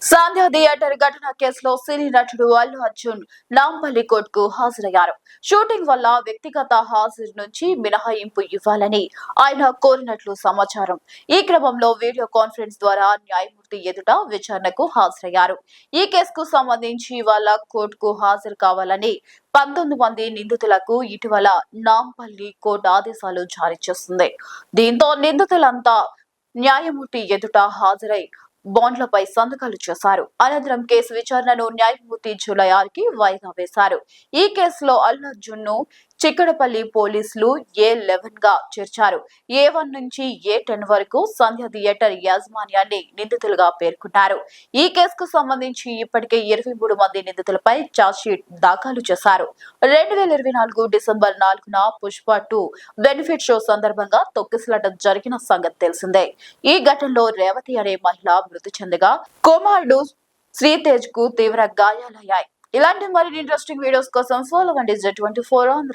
సంధ్య theatre ఘటన కేసులో సినీ నటుడు అల్లు అర్జున్ నాంపల్లి కోర్టుకు హాజరయ్యారు. షూటింగ్ వల్ల వ్యక్తిగత హాజరు నుంచి మినహాయింపు ఇవ్వాలని ఆయన కోరినట్లు సమాచారం. ఈ క్రమంలో వీడియో కాన్ఫరెన్స్ ద్వారా న్యాయమూర్తి ఎదుట విచారణకు హాజరయ్యారు. ఈ కేసుకు సంబంధించి ఇవాళ కోర్టుకు హాజరు కావాలని 19 మంది నిందితులకు ఇటీవల నాంపల్లి కోర్టు ఆదేశాలు జారీ చేస్తుంది. దీంతో నిందితులంతా న్యాయమూర్తి ఎదుట హాజరై బాండ్లపై సంతకాలు చేశారు. అనంతరం కేసు విచారణను న్యాయమూర్తి జూలై 6కి వాయిదా వేశారు. ఈ కేసులో అల్లు అర్జున్ ను చిక్కడపల్లి పోలీసులు A11 గా చేర్చారు. A1 నుంచి A10 వరకు సంధ్య థియేటర్ యాజమాన్యాన్ని నిందితులుగా పేర్కొన్నారు. ఈ కేసుకు సంబంధించి ఇప్పటికే 23 మంది నిందితులపై ఛార్జ్షీట్ దాఖలు చేశారు. 2024 డిసెంబర్ 4న పుష్ప 2 బెనిఫిట్ షో సందర్భంగా తొక్కిసలాట జరిగిన సంగతి తెలిసిందే. ఈ ఘటనలో రేవతి అనే మహిళ మృతి చెందగా కుమారుడు శ్రీతేజ్ కు తీవ్ర గాయాలయ్యాయి. ఇలాంటి మరిన్ని ఇంట్రెస్టింగ్ వీడియోస్ కోసం ఫాలో అవ్వండి Z24 ఆంధ్ర.